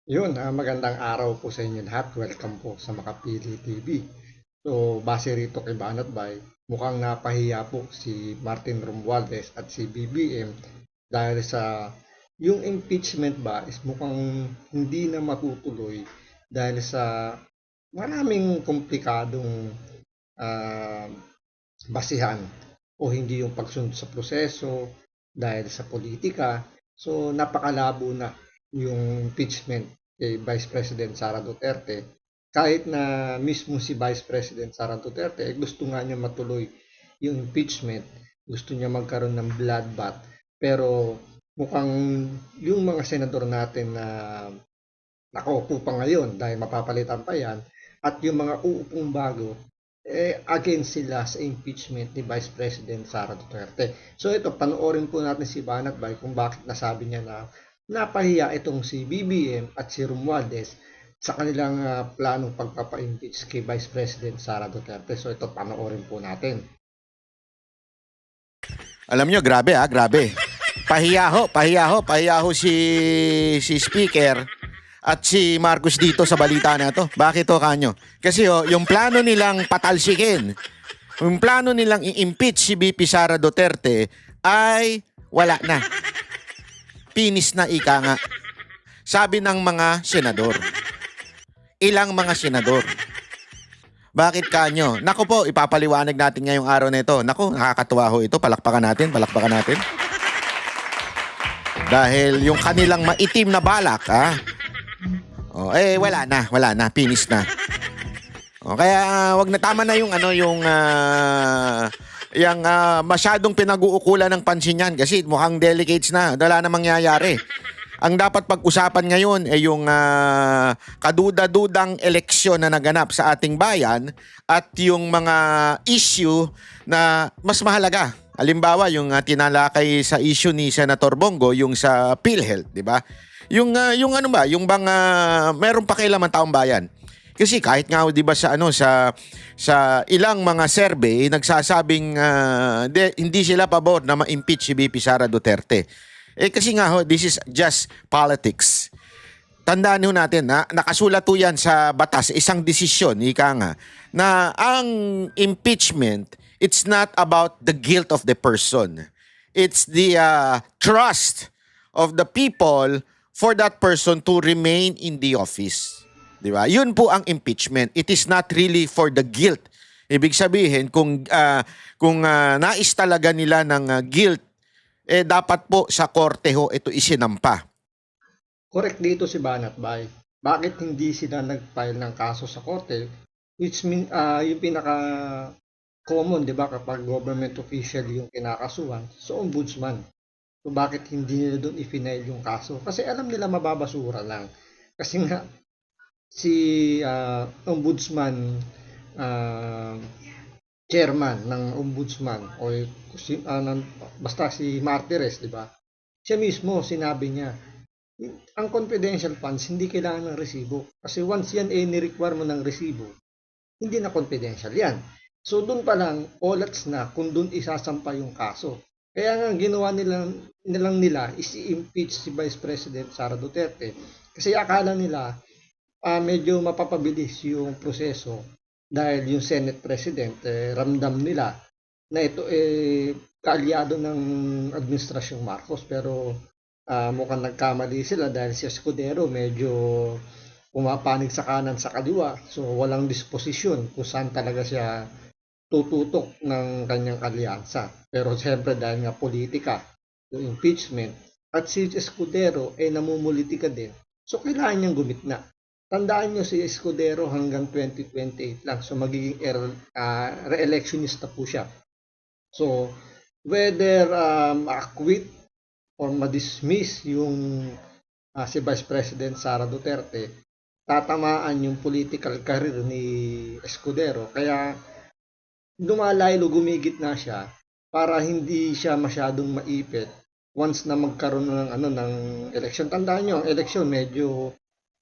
Magandang araw po sa inyo lahat. Welcome po sa Makapili TV. So, base rito kay Banat Bay, mukhang napahiya po si Martin Romualdez at si BBM dahil sa yung impeachment ba is mukhang hindi na matutuloy dahil sa maraming komplikadong ah, basihan o hindi yung pagsunod sa proseso dahil sa politika. So napakalabo na yung impeachment kay Vice President Sara Duterte. Kahit na mismo si Vice President Sara Duterte gusto nga niya matuloy yung impeachment, gusto niya magkaroon ng bloodbath. Pero mukhang yung mga senador natin na nakaupo pa ngayon dahil mapapalitan pa yan at yung mga uupong bago against sila sa impeachment ni Vice President Sara Duterte. So ito, panoorin po natin si Banat Bay kung bakit nasabi niya na napahiya itong si BBM at si Romualdez sa kanilang planong pagpapa-impeach kay Vice President Sara Duterte. So ito, panoorin po natin. Alam nyo, grabe grabe. Pahiya ho si Speaker at si Marcos dito sa balita na to. Bakit ho kanyo? Kasi yung plano nilang patalsikin, yung plano nilang i-impeach si BP Sara Duterte ay wala na. Pinis na ika nga. Sabi ng mga senador. Ilang mga senador. Bakit kanyo? Nako po, ipapaliwanag natin ngayong araw na ito. Nako, nakakatuwa ho ito. Palakpakan natin. Dahil yung kanilang maitim na balak, wala na, finish na. Kaya wag na, tama na yung masyadong pinag-uukulan ng pansin yan kasi mukhang delicates na, wala na mangyayari. Ang dapat pag-usapan ngayon ay yung kaduda-dudang eleksyon na naganap sa ating bayan at yung mga issue na mas mahalaga. Halimbawa, yung tinalakay sa issue ni Senator Bongo, yung sa PhilHealth, di ba? Yung merong pakialam ang taong bayan. Kasi kahit nga 'di ba sa ilang mga survey nagsasabing hindi sila pabor na ma-impeach si BP Sara Duterte. Kasi nga this is just politics. Tandaan ho natin na nakasulat ho yan sa batas, isang desisyon, ika nga, na ang impeachment, it's not about the guilt of the person. It's the trust of the people for that person to remain in the office. Di ba? Yun po ang impeachment. It is not really for the guilt. Ibig sabihin, kung nais talaga nila ng guilt, dapat po sa korte ho ito isinampa. Correct dito si Banat Bay. Bakit hindi sila nag-file ng kaso sa korte? Which mean, yung pinaka common, di ba, kapag government official yung kinakasuhan, so ombudsman. So bakit hindi nila doon i-file yung kaso? Kasi alam nila mababasura lang. Kasi nga, si ombudsman, uh, chairman ng ombudsman, o basta si Martires, di ba? Siya mismo, sinabi niya, ang confidential funds, hindi kailangan ng resibo. Kasi once yan ni-require mo ng resibo, hindi na confidential yan. So doon pa lang, olats na kung doon isasampa yung kaso. Kaya nga ginawa nila is i-impeach si Vice President Sara Duterte. Kasi akala nila medyo mapapabilis yung proseso dahil yung Senate President ramdam nila na ito kaalyado ng Administrasyong Marcos. Pero mukhang nagkamali sila dahil si Escudero medyo pumapanig sa kanan sa kaliwa. So walang disposisyon kung saan talaga siya tututok ng kanyang alyansa. Pero siyempre dahil nga politika, yung impeachment, at si Escudero ay namumulitika din. So kailangan niyang gumitna. Tandaan niyo si Escudero hanggang 2028 lang. So magiging re-electionista po siya. So whether acquit or ma-dismiss yung si Vice President Sara Duterte, tatamaan yung political career ni Escudero. Kaya lumalaylo, gumigit na siya para hindi siya masyadong maipit once na magkaroon ng election. Tandaan nyo, ang election medyo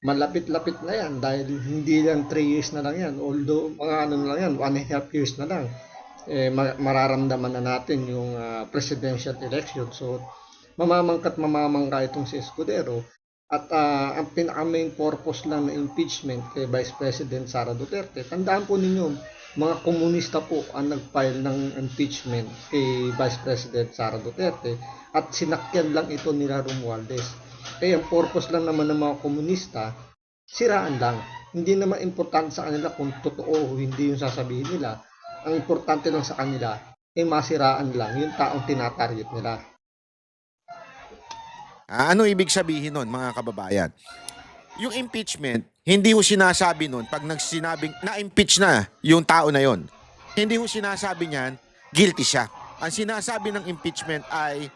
malapit-lapit na yan dahil hindi lang 3 years na lang yan. Although mga na lang yan, 1.5 years na lang. Mararamdaman na natin yung presidential election. So mamamangka itong si Escudero At ang pinaka-main purpose lang ng impeachment kay Vice President Sara Duterte, tandaan po ninyo, mga komunista po ang nag-file ng impeachment kay Vice President Sara Duterte at sinakyan lang ito nila Romualdez. Kaya ang purpose lang naman ng mga komunista, siraan lang. Hindi naman importante sa kanila kung totoo o hindi yung sasabihin nila. Ang importante lang sa kanila ay masiraan lang yung taong tinatarget nila. Ano ibig sabihin nun, mga kababayan? Yung impeachment, hindi ho sinasabi nun pag nagsinabing na-impeach na yung tao na yon. Hindi ho sinasabi niyan, guilty siya. Ang sinasabi ng impeachment ay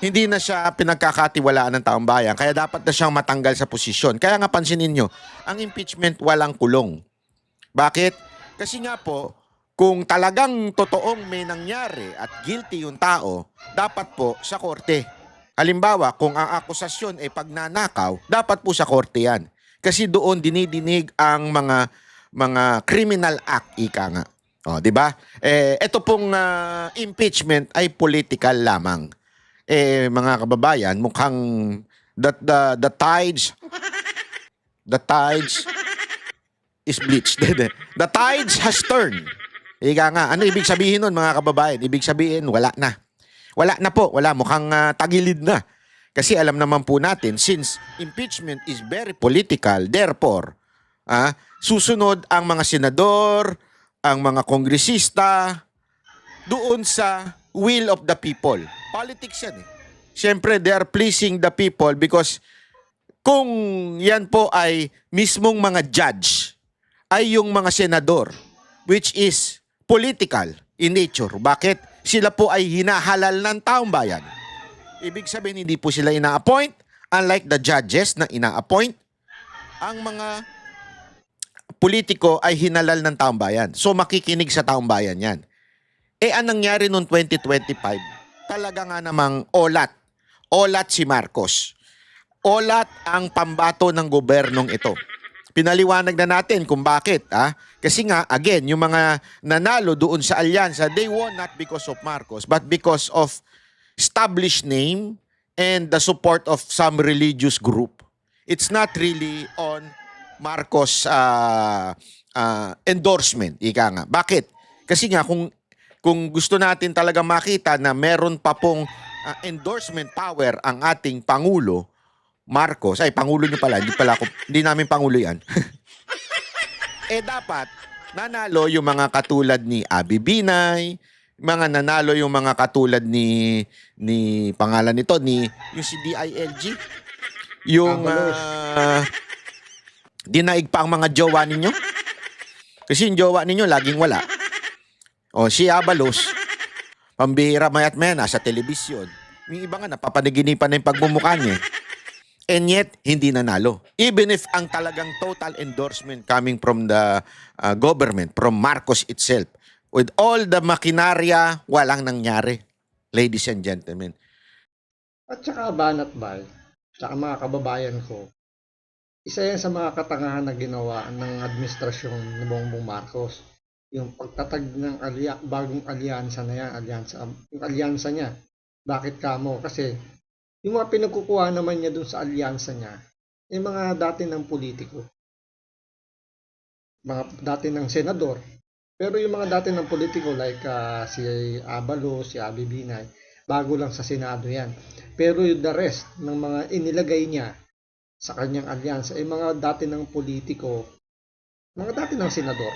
hindi na siya pinagkakatiwalaan ng taong bayan, kaya dapat na siyang matanggal sa posisyon. Kaya nga pansinin nyo, ang impeachment walang kulong. Bakit? Kasi nga po, kung talagang totoong may nangyari at guilty yung tao, dapat po sa korte. Halimbawa, kung ang akusasyon ay pagnanakaw, dapat po sa korte yan. Kasi doon dinidinig ang mga criminal act, ika nga. O, di ba? Ito pong impeachment ay political lamang. Mga kababayan, mukhang the tides is bleached. The tides has turned. Ika nga, ano ibig sabihin nun, mga kababayan? Ibig sabihin, wala na. Wala na po, wala, mukhang tagilid na. Kasi alam naman po natin, since impeachment is very political, therefore, susunod ang mga senador, ang mga kongresista, doon sa will of the people. Politics yan eh. Siyempre, they are pleasing the people because kung yan po ay mismong mga judge, ay yung mga senador, which is political in nature. Bakit? Sila po ay hinahalal ng taong bayan. Ibig sabihin, hindi po sila ina-appoint. Unlike the judges na ina-appoint, ang mga politiko ay hinalal ng taong bayan. So, makikinig sa taong bayan yan. Ang nangyari noong 2025, talaga nga namang olat. Olat si Marcos. Olat ang pambato ng gobernong ito. Pinaliwanag na natin kung bakit. Kasi nga, again, yung mga nanalo doon sa alyansa, they won not because of Marcos, but because of established name and the support of some religious group. It's not really on Marcos endorsement, ika nga. Bakit? Kasi nga, kung gusto natin talaga makita na meron pa pong endorsement power ang ating Pangulo, Marcos, Pangulo nyo pala, hindi namin Pangulo yan. Dapat, nanalo yung mga katulad ni Abby Binay, nanalo yung mga katulad ni pangalan nito, yung si DILG, yung dinaig pa ang mga jowa ninyo. Kasi yung jowa ninyo, laging wala. O, si Abalos, pambihira mayat maya, nasa telebisyon. Yung iba nga, napapanaginipan na yung pagmumukha niya. And yet, hindi nanalo. Even if ang talagang total endorsement coming from the government, from Marcos itself, with all the makinarya, walang nangyari. Ladies and gentlemen. At saka banat bay, saka mga kababayan ko, isa yan sa mga katangahan na ginawa ng administrasyon ni Bongbong Marcos. Yung pagtatag ng bagong alyansa na yan, yung alyansa niya. Bakit kamo? Kasi yung mga pinagkukuha naman niya dun sa alyansa niya, yung mga dati ng politiko, mga dati ng senador, pero yung mga dati ng politiko like si Abalo, si Abby Binay, bago lang sa Senado yan. Pero yung the rest ng mga inilagay niya sa kanyang alyansa ay mga dati ng politiko, mga dati ng senador.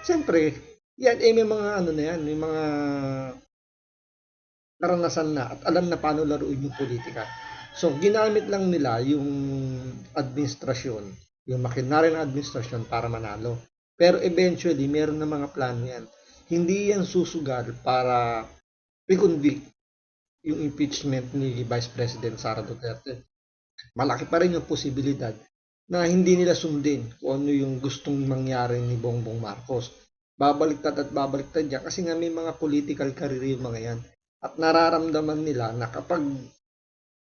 Siyempre, yan may mga may mga karanasan na at alam na paano laruin yung politika. So, ginamit lang nila yung administrasyon, yung makinarya ng administrasyon para manalo. Pero eventually, meron na mga plano yan. Hindi yan susugal para i-convict yung impeachment ni Vice President Sara Duterte. Malaki pa rin yung posibilidad na hindi nila sundin kung ano yung gustong mangyari ni Bongbong Marcos. Babaliktad at babaliktad yan kasi nga may mga political career yung mga yan. At nararamdaman nila na kapag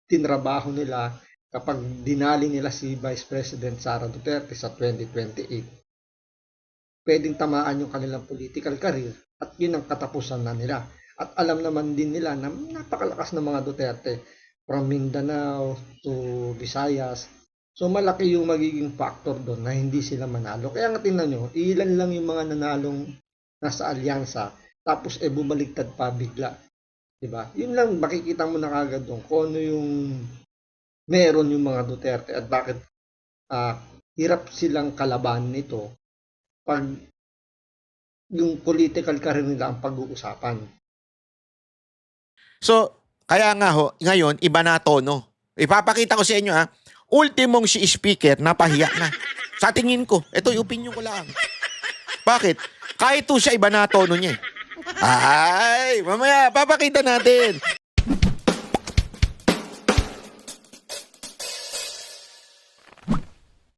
tinrabaho nila, kapag dinali nila si Vice President Sara Duterte sa 2028, pwedeng tamaan yung kanilang political career at yun ang katapusan na nila. At alam naman din nila na napakalakas ng mga Duterte from Mindanao to Visayas So malaki yung magiging factor doon na hindi sila manalo. Kaya nga tingnan nyo, ilan lang yung mga nanalong nasa alyansa, tapos bumaliktad pa bigla. Diba? Yun lang, makikita mo na kagad doon kung ano yung meron yung mga Duterte at bakit hirap silang kalaban nito pag yung political career nila ang pag-uusapan. So, kaya nga ho, ngayon, iba na tono. Ipapakita ko sa inyo ultimong si speaker, napahiya na. Sa tingin ko, ito yung opinion ko lang. Bakit? Kahit to siya, iba na tono niya. Ay, mamaya, papakita natin.